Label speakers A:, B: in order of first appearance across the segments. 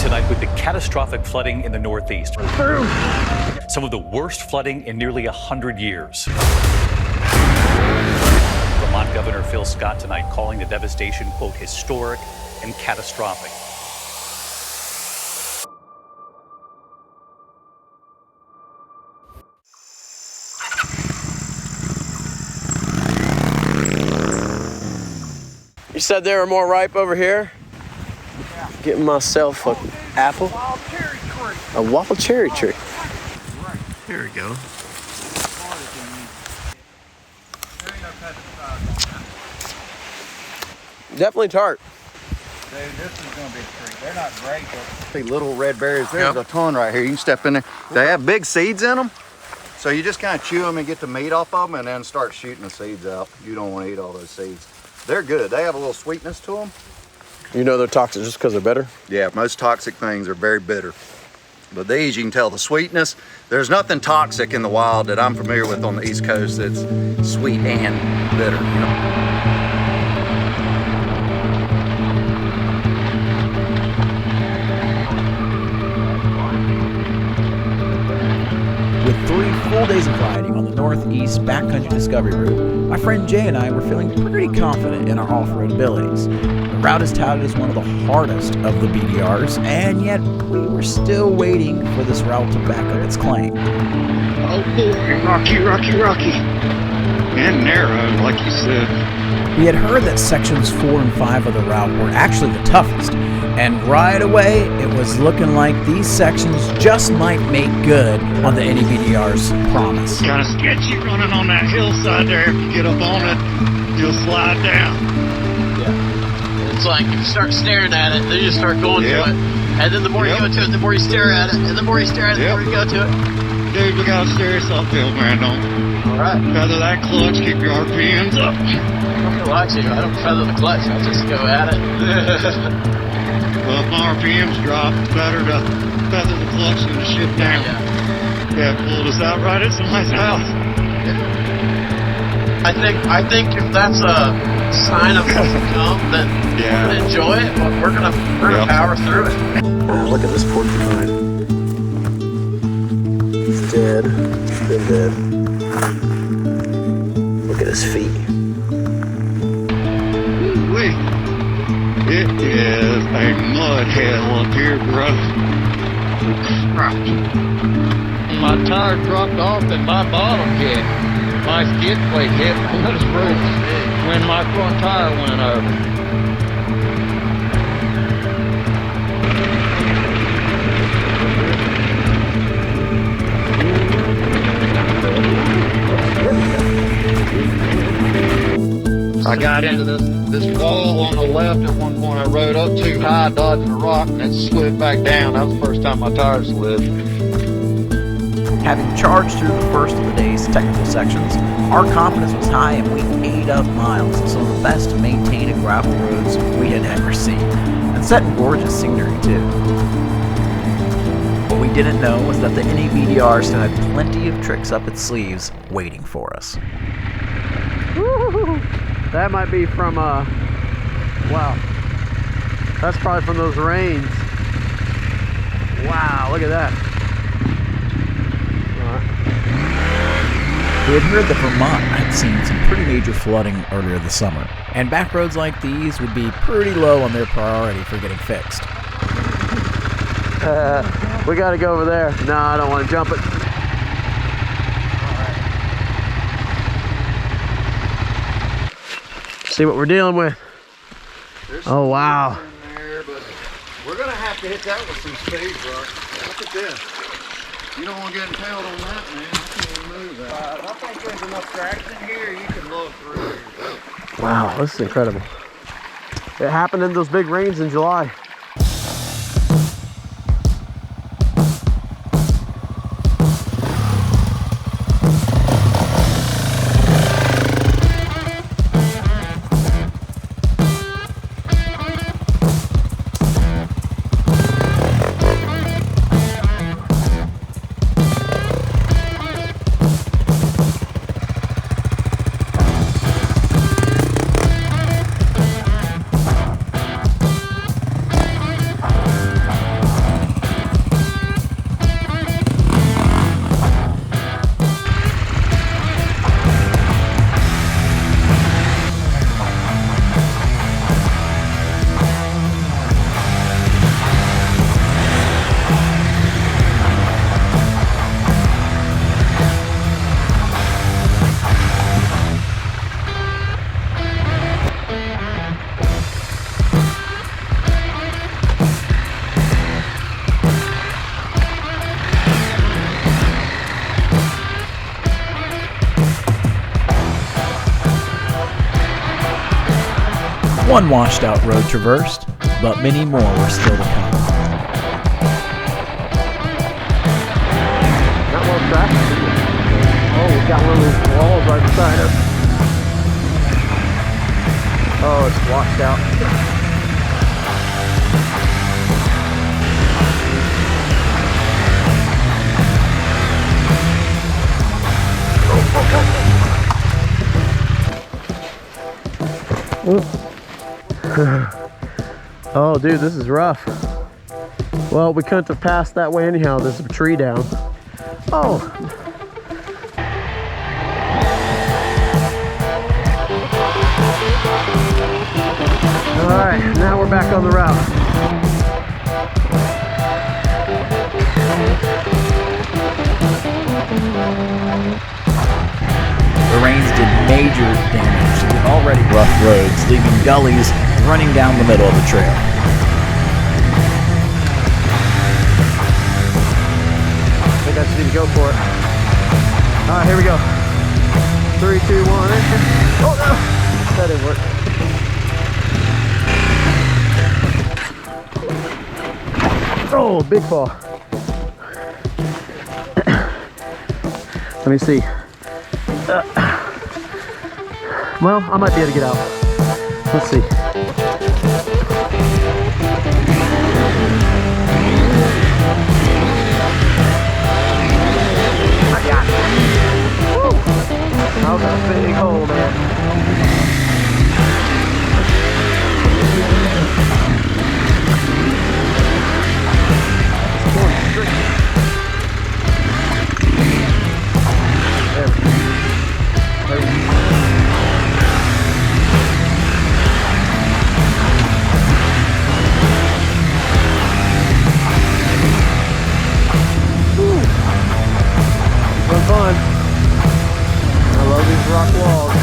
A: tonight with the catastrophic flooding in the Northeast. Some of the worst flooding in nearly 100 years. Vermont Governor Phil Scott tonight calling the devastation, quote, historic and catastrophic.
B: You said they were more ripe over here? Yeah. Getting myself an apple. A wild cherry tree. There we go. Definitely tart.
C: Dude, this is going to be a treat. They're not great, but little red berries. There's a ton right here. You can step in there. They have big seeds in them. So you just kind of chew them and get the meat off of them and then start shooting the seeds out. You don't want to eat all those seeds. They're good. They have a little sweetness to them.
B: You know they're toxic just because they're bitter?
C: Yeah, most toxic things are very bitter. But these, you can tell the sweetness. There's nothing toxic in the wild that I'm familiar with on the East Coast that's sweet and bitter, you know.
D: With 3 full days of riding on the Northeast Backcountry Discovery Route, my friend Jay and I were feeling pretty confident in our off-road abilities. The route is touted as one of the hardest of the BDRs, and yet we were still waiting for this route to back up its claim.
E: Oh boy, rocky. And narrow, like you said.
D: We had heard that sections 4 and 5 of the route were actually the toughest, and right away it was looking like these sections just might make good on the NEBDR's promise.
E: Kind of sketchy running on that hillside there. If you get up on it, you'll slide down.
B: Yeah. It's like if you start staring at it, then you start going to it. And then the more you go to it, the more you stare at it. And the more you stare at it, the more you go to it.
E: Dude, look how serious I feel, man. Don't feather that clutch, keep your RPMs up.
B: I'm not gonna lie to you, I don't feather the clutch, I just go at it.
E: Well, if my RPMs drop, it's better to feather the clutch than to shift down. Yeah, pulled us out right at somebody's house.
B: I think if that's a sign of what's to come, then enjoy it. We're gonna power through it. Look at this porcupine. He's dead. He's been dead. Look at his feet.
E: Wait. It is a mud hell up here, bro. My tire dropped off in my bottom kit. My skid plate hit on this roof when my front tire went over. I got into this wall on the left at one point. I rode up too high, dodging a rock, and then slid back down. That was the first time my tires slid.
D: Having charged through the first of the day's technical sections, our confidence was high and we ate up miles of some of the best maintained gravel roads we had ever seen, and set in gorgeous scenery too. What we didn't know was that the NEBDR still had plenty of tricks up its sleeves waiting for us.
B: Woo-hoo-hoo. That might be from, wow. That's probably from those rains. Wow, look at that.
D: We had heard that Vermont had seen some pretty major flooding earlier this summer, and back roads like these would be pretty low on their priority for getting fixed.
B: We gotta go over there. No, I don't want to jump it. See what we're dealing with. Oh wow.
C: In there, but we're gonna have to hit that with some speed, bro. Look at this. You don't want to get impaled on that, man. I can't even move that. I think there's enough traction here you can look through.
B: Wow, this is incredible. It happened in those big rains in July.
D: One washed out road traversed, but many more were still to come.
B: Not well traffic. Oh, we got one of those walls right beside us. Oh, it's washed out. Oh, dude, this is rough. Well, we couldn't have passed that way anyhow. There's a tree down. Oh. All right, now we're back on the route.
D: The rains did major damage to the already rough roads, leaving gullies running down the middle of the trail.
B: I think I just need to go for it. All right, here we go. 3, 2, 1. Oh no, that didn't work. Oh, big fall. Let me see. Well, I might be able to get out. Let's see. I got it. Woo! That was a big hole, man. It's going straight. There we go. There we go. Fun. I love these rock walls.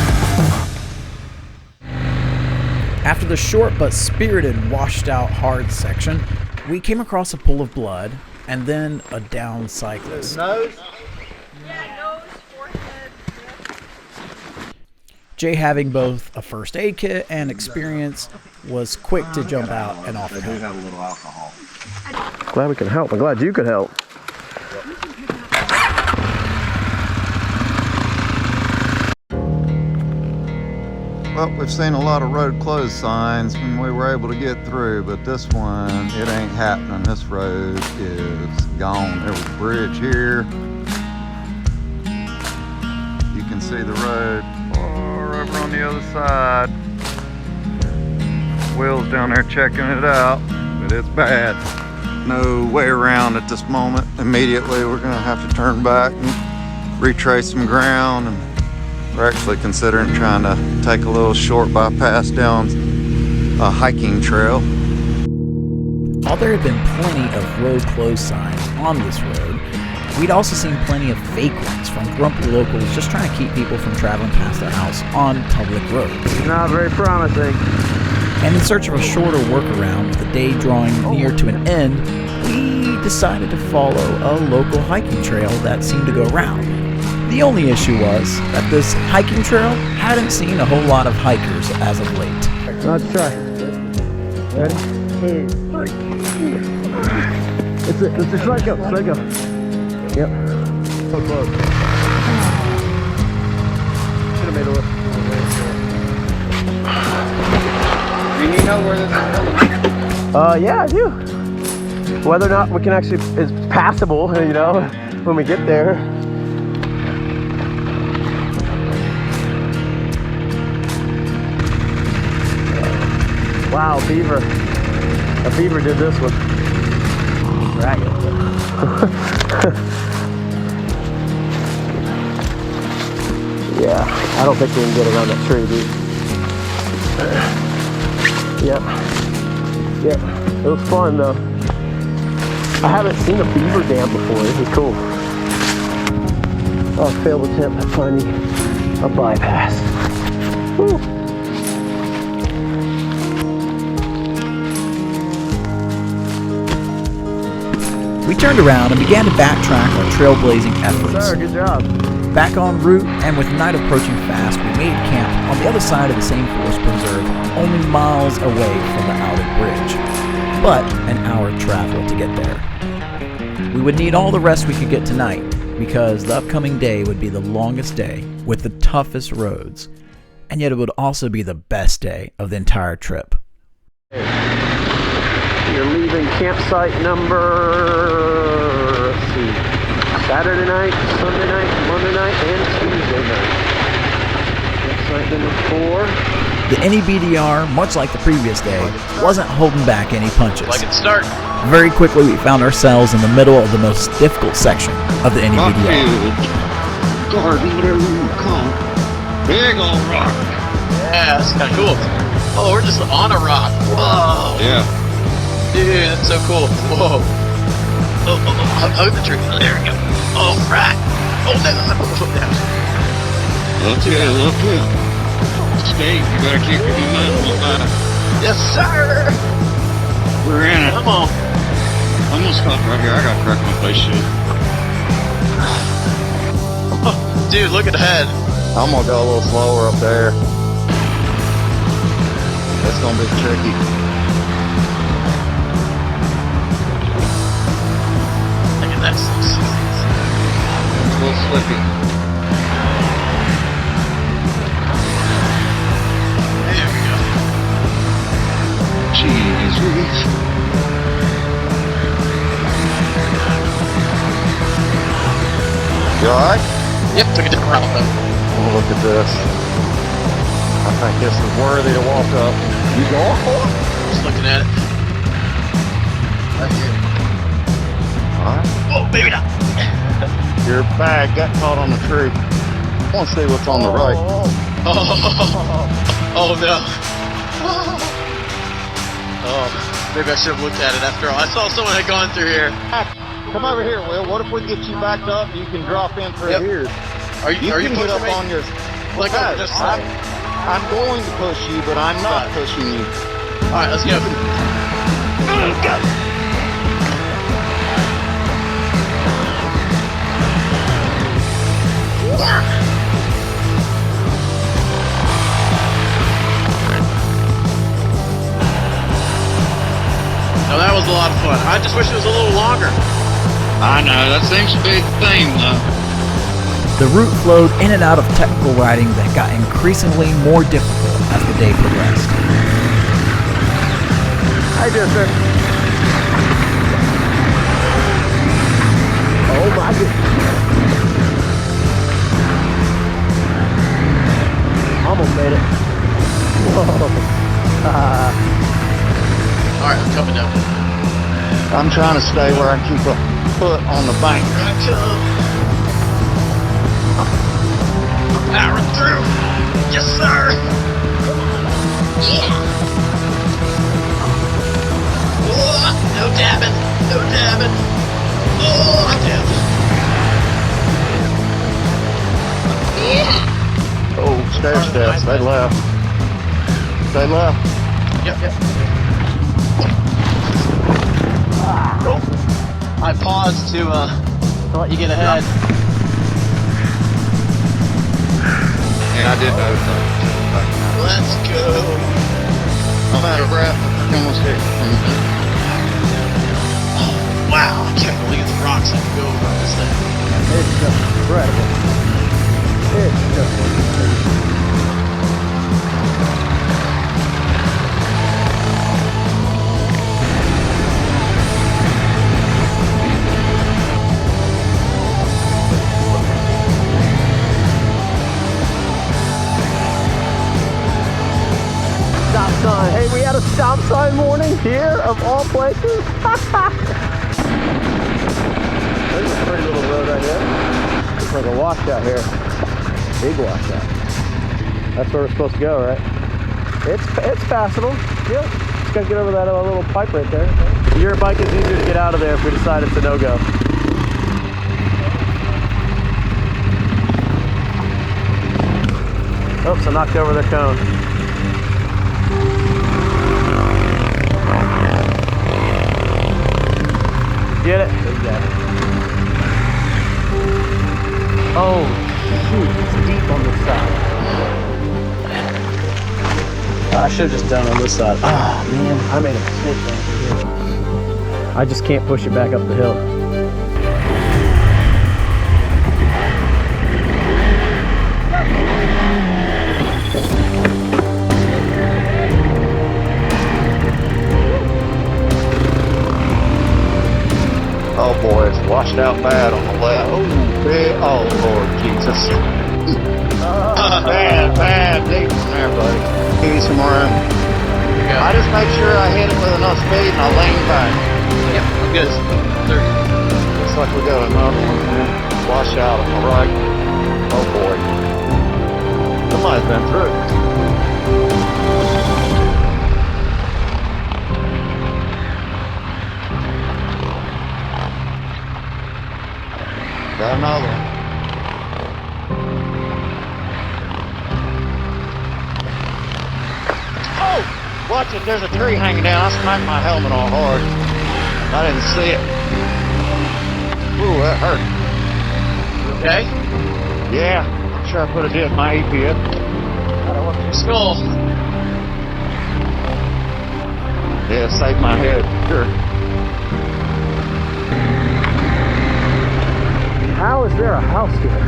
D: After the short but spirited washed out hard section, we came across a pool of blood and then a downed cyclist.
E: Nose?
F: Yeah, nose, forehead.
D: Jay, having both a first aid kit and experience, was quick to jump out and offer help.
E: have a little alcohol.
B: Glad we could help. I'm glad you could help.
C: Well, we've seen a lot of road closed signs when we were able to get through, but this one, it ain't happening. This road is gone. There was a bridge here. You can see the road far over on the other side. Will's down there checking it out, but it's bad. No way around at this moment. Immediately, we're gonna have to turn back and retrace some ground, and we're actually considering trying to take a little short bypass down a hiking trail.
D: While there had been plenty of road closed signs on this road, we'd also seen plenty of fake ones from grumpy locals just trying to keep people from traveling past their house on public roads.
B: Not very promising.
D: And in search of a shorter workaround with the day drawing near to an end, we decided to follow a local hiking trail that seemed to go round. The only issue was that this hiking trail hadn't seen a whole lot of hikers as of late.
B: Let's try. Ready? It's just let go. Let go. Yep. So close. Should have made a look.
E: Do you know where this is going?
B: Yeah, I do. Whether or not we can actually, it's passable, you know, when we get there. Wow, beaver. A beaver did this one. Right. Yeah, I don't think we can get around that tree, dude. Yep. Yep. It was fun though. I haven't seen a beaver dam before. This is cool. Oh, failed attempt at finding a bypass. Woo.
D: We turned around and began to backtrack our trailblazing efforts.
B: Sir, good job.
D: Back en route, and with night approaching fast, we made camp on the other side of the same forest preserve, only miles away from the outer bridge, but an hour travel to get there. We would need all the rest we could get tonight, because the upcoming day would be the longest day with the toughest roads, and yet it would also be the best day of the entire trip.
B: You're leaving campsite number, let's see, Saturday night, Sunday night, Monday night, and Tuesday night. Campsite number 4.
D: The NEBDR, much like the previous day, wasn't holding back any punches.
G: Like it start.
D: Very quickly we found ourselves in the middle of the most difficult section of the NEBDR.
E: Big old rock.
G: Yeah, that's kind of cool. Oh, we're just on a rock. Whoa.
E: Yeah.
G: Dude, that's so cool. Whoa. Oh, hug the tree. Oh, there we go. Oh, right. Oh, no.
E: Look good. Steve, you gotta keep your momentum.
G: Yes, sir.
E: We're in it.
G: Come on.
E: I'm gonna stop right here. I gotta crack my face shit.
G: Dude, look ahead.
C: I'm gonna go a little slower up there. It's gonna be tricky.
G: Look at that.
C: It's a little slippy.
G: There we go.
E: Jeez,
C: You alright?
G: Yep, took a different route though.
C: Oh, look at this. I think this is worthy to walk up. You going for it?
G: Just looking at it. Right here.
C: Alright.
G: Oh, maybe not.
C: Your bag got caught on the tree. I want to see what's on the right.
G: Oh no. Oh, maybe I should have looked at it after all. I saw someone had gone through here.
C: Come over here, Will. What if we get you backed up? You can drop in through here.
G: Are you
C: can get up
G: pushing me?
C: on your.
G: Like
C: Guys,
G: over this side.
C: I'm going to push you, but I'm not pushing you.
G: Alright, let's go. Now that was a lot of fun. I just wish it was a little longer.
E: I know, that seems to be the theme though.
D: The route flowed in and out of technical riding that got increasingly more difficult as the day progressed.
B: Hi, Jester. Oh my goodness. Almost made it. Whoa.
G: Alright, I'm coming down.
C: I'm trying to stay where I keep a foot on the bank.
G: Here I come. Powering through. Yes, sir. Yeah. Oh, no dabbing. No dabbing. Oh, dabbing. Yeah.
C: Oh, stair steps. They left. They left.
G: Yep. Oh. I paused to let you get ahead.
C: And I did notice that.
G: Let's go.
C: I'm out of breath. Almost here.
G: Wow, I can't believe the rocks I can go over on this thing.
B: It's just incredible. It's just incredible. Stop sign. Hey, we had a stop sign warning here, of all places. There's a pretty little road right here. It's like a washout here. Big washout. That's where we're supposed to go, right? It's passable. Yep. Just gotta get over that little pipe right there. Your bike is easier to get out of there if we decide it's a no-go. Oops, I knocked over their cone. Get it? Oh, it's deep on this side. I should have just done on this side. Ah, man, I made a mistake right here. I just can't push it back up the hill.
E: Oh boy, it's washed out bad on the left. Oh Lord Jesus. bad deep from there, buddy. Give me some room. I just make sure I hit it with enough speed and I lean back.
G: Yep, I'm good. 30.
E: Looks like we got another one here. Wash out on the right. Oh boy. Somebody's been through. Got another one. Oh! Watch it, there's a tree hanging down. I smacked my helmet all hard. I didn't see it. Ooh, that hurt.
G: Okay?
E: Yeah, I'm sure I put a dent in my APS.
G: Skull.
E: Yeah, it saved my head, sure.
B: How is there a house here?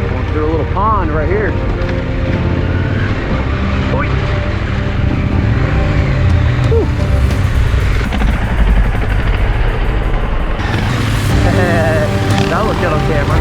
B: Going through a little pond right here. Oy. Whew. That looked good on camera.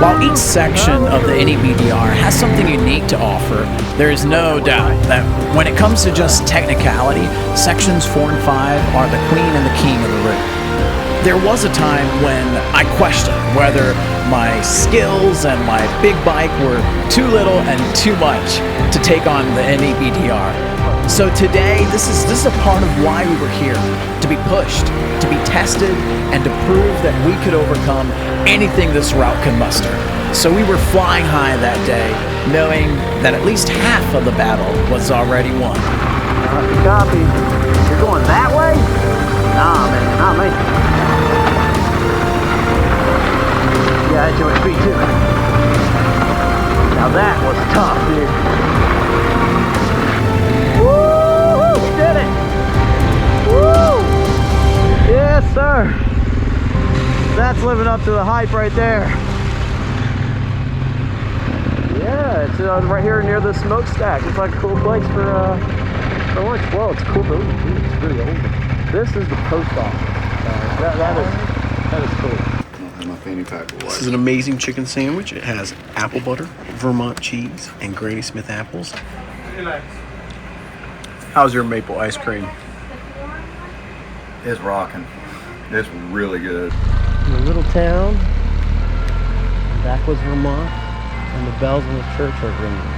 D: While each section of the NEBDR has something unique to offer, there is no doubt that when it comes to just technicality, sections 4 and 5 are the queen and the king of the route. There was a time when I questioned whether my skills and my big bike were too little and too much to take on the NEBDR. So today, this is a part of why we were here, to be pushed, to be tested, and to prove that we could overcome anything this route can muster. So we were flying high that day, knowing that at least half of the battle was already won.
B: Copy. You're going that way? Nah, man, not me. Yeah, that's your speed too. Now that was tough, dude. Woo! We did it! Woo! Yes, sir. That's living up to the hype right there. Yeah, it's right here near the smokestack. It's like a cool place for lunch. Well, it's cool building. It's really old. This is the post office. That is cool.
H: This is an amazing chicken sandwich. It has apple butter, Vermont cheese, and Granny Smith apples. How's your maple ice cream?
C: It's rocking. It's really good.
B: In a little town, backwoods Vermont, and the bells in the church are ringing.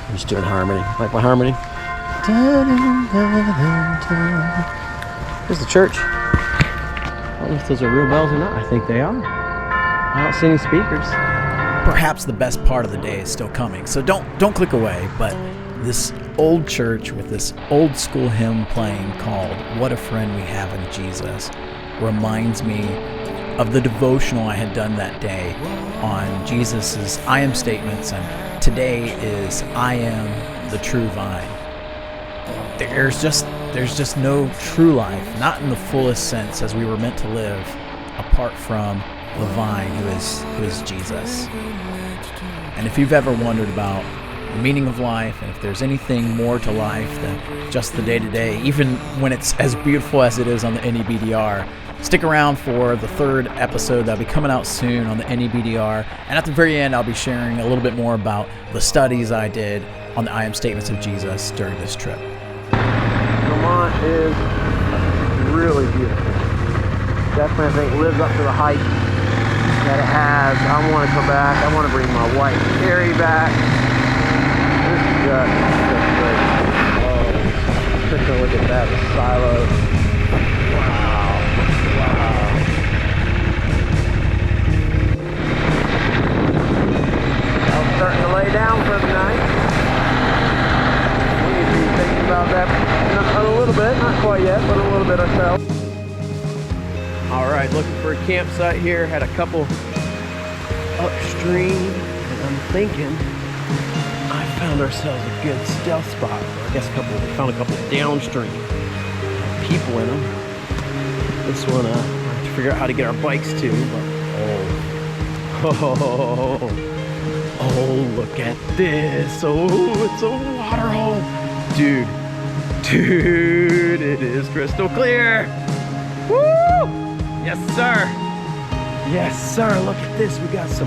B: I'm just doing harmony. Like my harmony? Here's the church. I don't know if those are real bells or not. I think they are. I don't see any speakers.
D: Perhaps the best part of the day is still coming, so don't click away, but this old church with this old school hymn playing called What a Friend We Have in Jesus reminds me of the devotional I had done that day on Jesus's I am statements, and today is I am the true vine. There's just no true life, not in the fullest sense as we were meant to live, apart from the vine who is Jesus. And if you've ever wondered about the meaning of life, and if there's anything more to life than just the day-to-day, even when it's as beautiful as it is on the NEBDR, stick around for the third episode that'll be coming out soon on the NEBDR. And at the very end, I'll be sharing a little bit more about the studies I did on the I am statements of Jesus during this trip.
B: Vermont is really beautiful. Definitely, I think, lives up to the hype that it has. I want to come back. I want to bring my wife Carrie back. This is just great. Oh, take a look at that, the silo. yet, but a little bit ourselves.
I: All right, looking for a campsite here. Had a couple upstream, and I'm thinking I found ourselves a good stealth spot. I guess we found a couple downstream. People in them. This one, I have to figure out how to get our bikes to. But, oh, look at this. Oh, it's a water hole. Dude, it is crystal clear. Woo! Yes, sir. Yes, sir. Look at this. We got a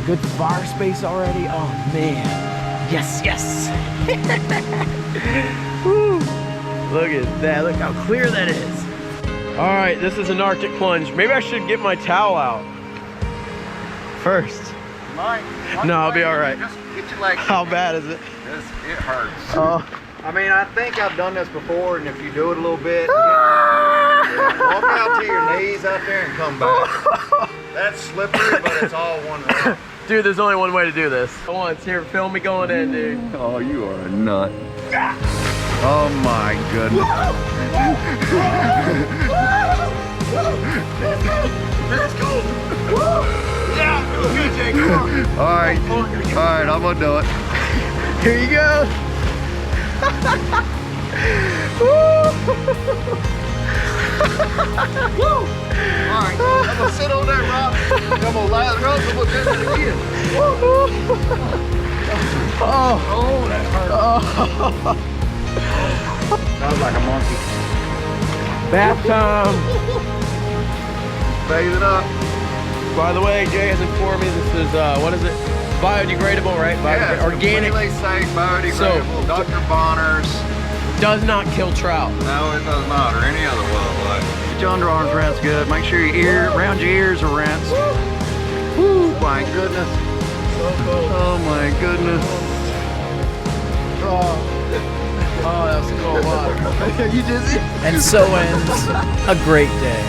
I: good fire space already. Oh, man. Yes. Woo! Look at that. Look how clear that is. All right, this is an Arctic plunge. Maybe I should get my towel out first. No, I'll be all right.
C: Just get your legs.
I: How bad is it?
C: It hurts.
I: Oh.
C: I mean, I think I've done this before, and if you do it a little bit, walk out to your knees out there and come back. That's slippery, but it's all one run.
I: Dude, there's only one way to do this. Come on, here, film me going in, dude.
C: Oh, you are a nut. Oh my goodness.
I: Let's go. Yeah, feel good, Jay. Come on.
C: All right, I'm gonna do it.
I: Here you go.
C: All right, I'm gonna sit on that rock. I'm gonna lather up and we'll do it again.
I: Oh,
C: that hurt. Sounds like a monkey.
I: Bath time.
C: Bathe it up.
I: By the way, Jay has informed me this is, what is it? Biodegradable, right?
C: Yeah,
I: organic.
C: Completely safe, biodegradable. Dr. Bonner's.
I: Does not kill trout.
C: No, it does not, or any other wildlife. Get your underarms rinsed good. Make sure around your ears are rinsed. Woo, my goodness. Oh my goodness.
I: Oh, that was cold water. You dizzy?
D: And so ends a great day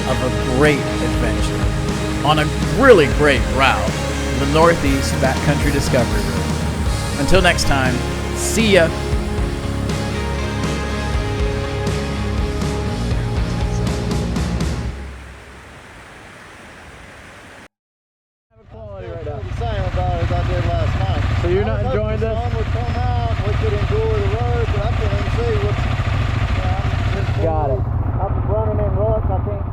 D: of a great adventure on a really great route, the Northeast Backcountry Discovery Route. Until next time, see ya.
I: So you're not enjoying this?
C: The sun would come out, we could enjoy the road, but I can't even see what's...
I: Got it.
C: I'm running in ruts, I can't